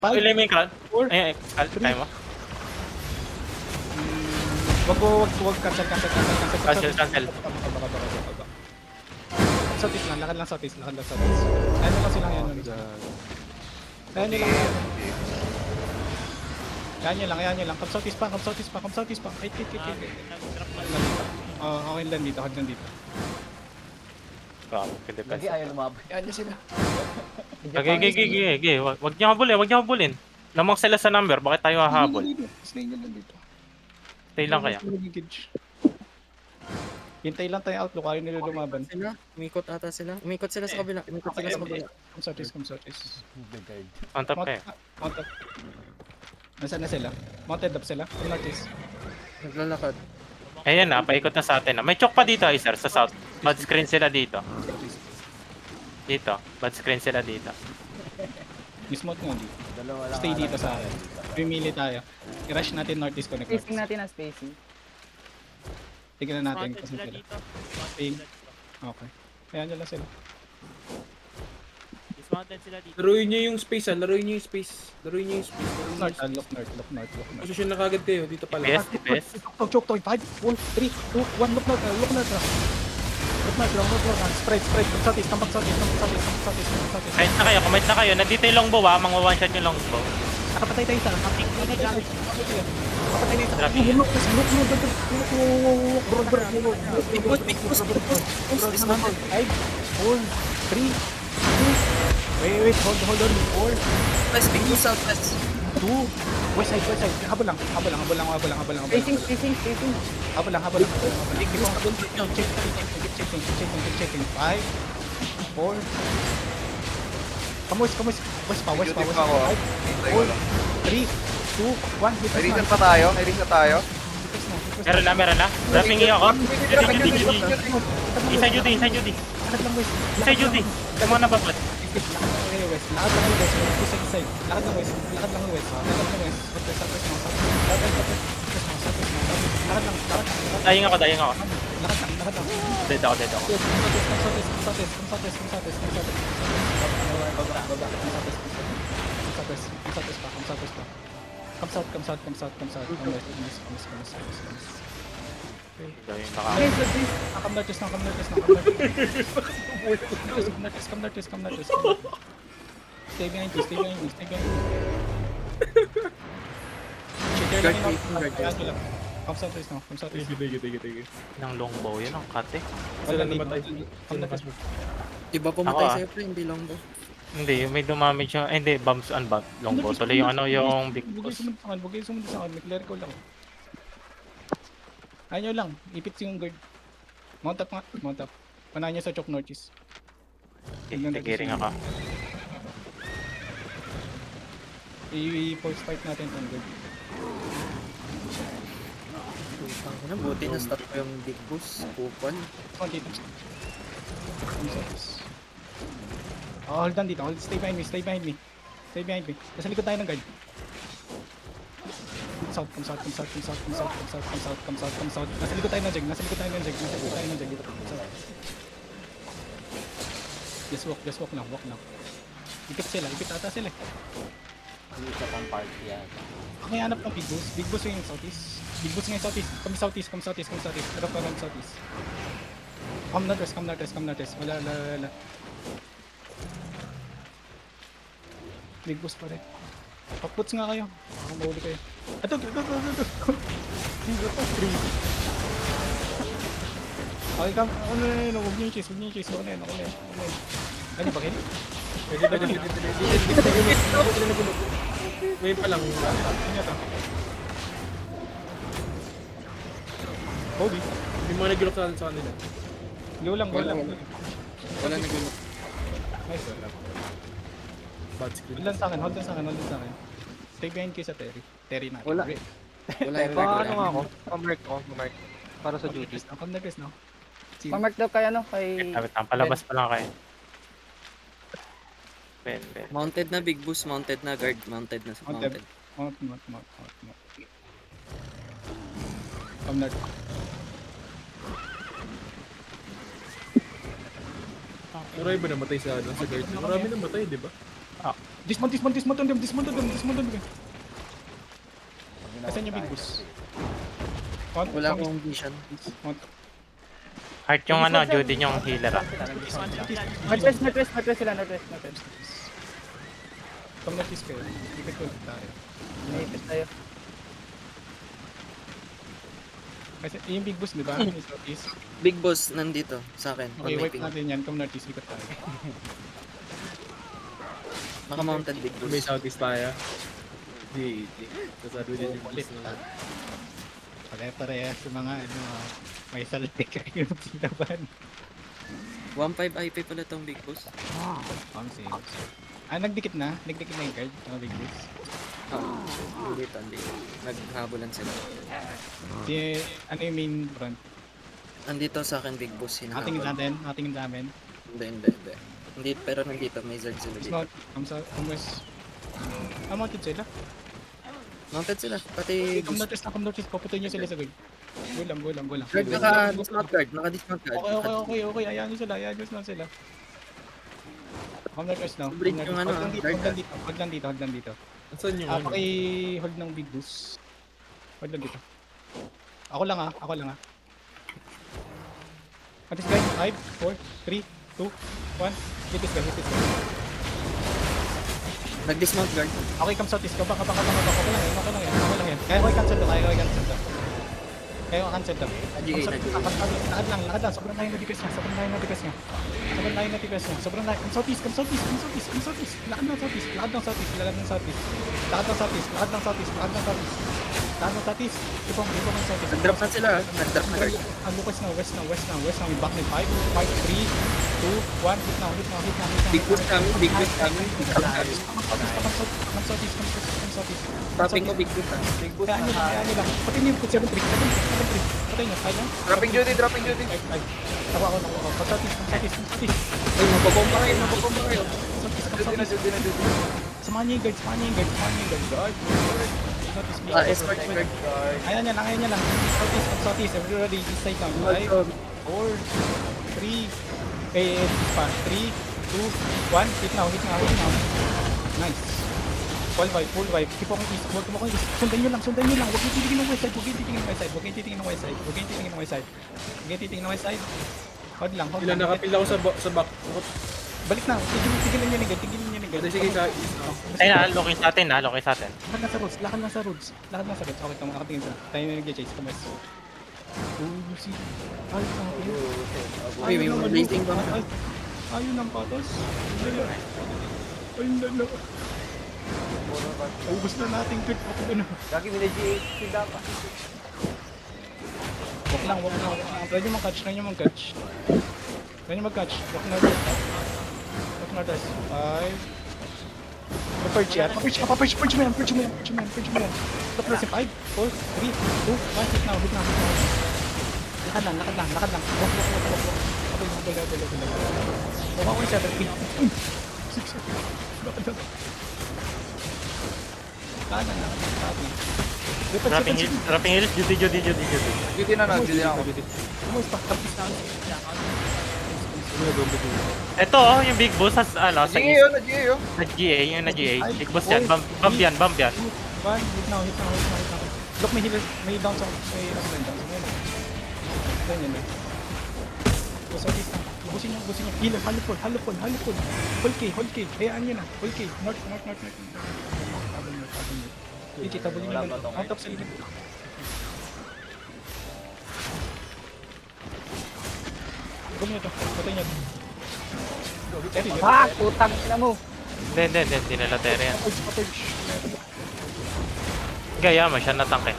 Ilay mo yung crowd. 4, Ay, kaya mo? Wag, cancel. Cancel. Baba. Southeast lang, lakad lang southeast. Ayan lang sila yan. Ayan nyo lang. Come southeast pa. Wait. Okay lang dito, Lagi ayaw lumabay. Ayan nyo sila. Okay. Wag niyo habulin. Lamang sila sa number, bakit tayo hahabol? Stay nyo lang dito. Stay lang kaya. Hintay lang tayo outlook, ayaw nila lumaban. Sila, umikot sila sa kabila. Come southeast. The guard. On top kayo. Mount up. Nasaan na sila? Mounted up sila. Come northeast. Naglalakad. Ayan na, paikot na sa atin na. May choke pa dito, sir, sa south. Bad screen sila dito. Bad screen sila dito. Dismount nga dito. Dalawa lang. Stay dito sa akin. Pimili tayo. I-rush natin northeast connect. Spacing natin ang spacing. Tignan natin kasi sila. Ping. Okay. Ayan nyo lang sila. Dismounted sila dito. Laruin niyo yung space. Look north. Posisyon na kagad kayo. Dito pala. DPS. Choke to. 5, 4, 3, 2, 1. Look north. Spread. Come back southeast. Kahit na kayo. Nandito yung longbow mga one shot yung longbow. Nakapatay tayo isa. Nakapatay tayo isa. Five, 4, 3, 2. Wait, hold on. 4, West, big south, west. 2, west side. Habol lang. Spacing. Habol lang. Checking. 5, 4. Come west pa. 5, 4, 3, 2, 1. May reason pa tayo. Meron na. Dropping iyo ako. Isa Judy. Isa Judy. Tama na babat. Lakad lang west. Lakad lang west. Lakad lang. Dying ako. Lakad lang. Dead ako. Come south. Come west. Dying baka. Come northeast. Stay behind me. Cheater lang yun. Come southeast. Ng longbow yun ang cut eh. Sila namatay. Come northeast. Iba pumatay Ako, sa'yo, pre, hindi lang ba? Hindi, may dumamage yung... hindi, bombs on longbow. Tuloy yung yung big Bugay boss. sumunod sa akin. May clerical ako. Ayaw nyo lang. Ipit yung guard. Mount up. Panahan nyo sa choke northeast. Tigiring ako. I-force fight natin ang guard. Buti na start ko yung big boss, kupon. Come dito. Hold on dito. Stay behind me. Nasa likod tayo ng guard. Come south. Nasa likod tayo ng jag. Just walk lang. Ipit ata sila. Hindi siya pang party yan. May hanap ng big boss yung southeast. Kami southeast. Harap ka ng southeast. Come northeast. Wala. Big boss pa rin. Paputs nga kayo. Baka mahuli kayo. Ito. Dito pa, 3. Okay, come. Huwag niyo yung chase. Ako na yun. Ano ba kayo? Pwede. Ngayon pa lang. Ano to? Kobe. May mga nagulok sa kanila. Go lang. Wala nagulok. Nice. Bad screen. Hold on sa akin. Stay behind kayo sa Terry natin. Wala. Wala yung Paano nga ako? Pamark. Para sa duty. Come na, no? Pamark daw kay kay... Wait lang, palabas pa lang kayo. Ben. Mounted na big boss, mounted na guard, mounted na mounted. Mount. Come na. Marami ba namatay sa guard? Marami namatay, di ba? Dismount on them. Asan yung big boss? Count, Wala count. akong vision. Count. Heart yung ano, Judy yung healer ah. Northwest sila, northwest. Come northeast kayo. Ikot ko tayo. Naipit tayo. Kasi yung big boss, di ba? Yung southeast. Big boss nandito sa akin. Okay, on my wipe ping. natin yan. Come northeast, ikot tayo. Naka-mounted big May boss. southeast tayo. Di. Sasado din yung Ulit. boss na. Pare-parehas sa mga ano, may saltik yung silaban. 1.5 IP pala tong big boss. Ang sales. Nagdikit na yung card, mga big boss. Dito. Naghabulan sila. Si, ano yung main front? Nandito sa akin big boss. Atingin Hinahabol. natin. Hindi. Hindi, pero nandito. May zard sila It's dito. not, come west. Mounted sila. Mounted sila. Pati Come gusto. notice, paputoy nyo sila sa guard. Go lang. Guard, naka-dismount guard. Naka-dismount guard. Okay, ayaan nyo sila. Come notice now. Break yung ano, Hold lang dito. Saan yung ano? Paki-hold ng big boss. Hold lang dito. Ako lang ah. Atis guys, 5, 4, 3, 2, 1. Hit this guy. Nag-dismount guard. Okay, come southeast. Okay lang yan. Kaya ko i-cancel to. Kaya ko cancel to. GA. Lakad lang. Sobrang layo na tigas niya. Sobrang layo. Come southeast. Lakad ng southeast. Ipong ng southeast. Nag-drop na sila. Nag-drop na guard. Lucas na, west na. May back na 5, 3, 2, 1. Hit na. Big boss kami. Come southeast. Tapping ko big boss ah. Big boss Kaya nyo lang. Pati nyo yung 7-3. Patay nyo. Kaya lang. Dropping duty. 5. Ako. Come southeast. Ay, mapapomba kayo. Samahan nyo yung guard. Escort guard. Ayan yan lang. Southeast. Everybody, this side now. 5, 4, 3, 3, 2, 1. Hit now. Nice. Full vibe. Keep on east. Huwag mo east. Sundan nyo lang. Huwag nyo titingin ng west side. Hold lang. Ilan nakapila ko sa back. Balik na. Tigilan nyo ni guard. Sige, sa east. Ay, locking sa atin. Lakad na sa roads. Okay, tama. Nakatingin sa. Tayo na nag-chase. Come west. Si. Ay, Uy, may mga blazing ba? Ayun ang patos. Ayun na. Ubus na natin quick. Gagi, may GA sila pa. Walk lang. Try nyo mag-catch. Walk na. 5. Pa-perch mo yan. Stop na si 5, 4, 3, 2, 1. Hit now. Lakad lang. Walk. Habol. Walk ako yung 7 feet. 6. Lakad lang. Dropping hills, Judy. Duty na ako. Umus pa. Tapos na. Ito yung big boss sa ano, sa GA east. yun, GA yun. Na-GA. Big boss yan. Bomb yan. 1. Hit now. Look, may healer. May down sa. Ganyan na. So, na. Ubusin nyo. Healer. Halupol. Hold K. Hayaan nyo na. Hold K. North. Tabulin nyo lang. Out of cell. Huwag nyo to. Patay nyo to. Putang ina mo. Hindi nila tere yan. Papage. Gaya mo, siya natangke.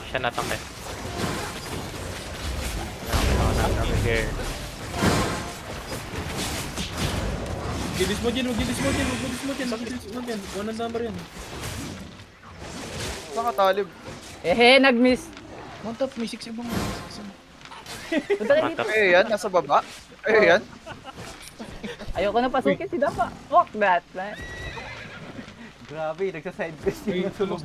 Here. Gilis mo dyan. One number yan. Saan ka talib? Nag-miss. One top. May 6 yung mga. Punta kayo dito. Yan, nasa baba. Yan. Ayoko na pasukin si Dapa. Fuck that, man. Grabe, nagsaside quest yung sulong.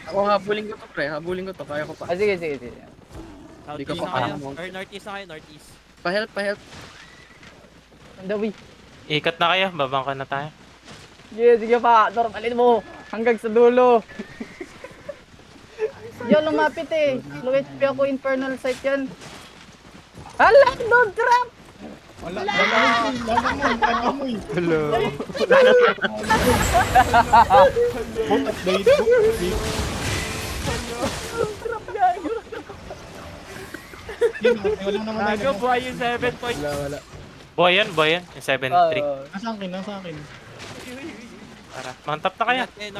Ako habulin ko to, pre. Kaya ko pa. Sige. Hindi ko pa kaya. Northeast. Pa-help. On the way. Ikat na kayo, babangka na tayo. Sige pa, normalin mo. Hanggang sa dulo. Yo, lumapit eh. Low HP ako, infernal sight yan. Hala, don't trap! Wala, lalamoy. Hello. Butat, baby. Wala naman tayo. Gago, buhay yung 7 point. Wala. Buhay yan. Yung 7-3. Nasa akin. Tara, mantap na kaya.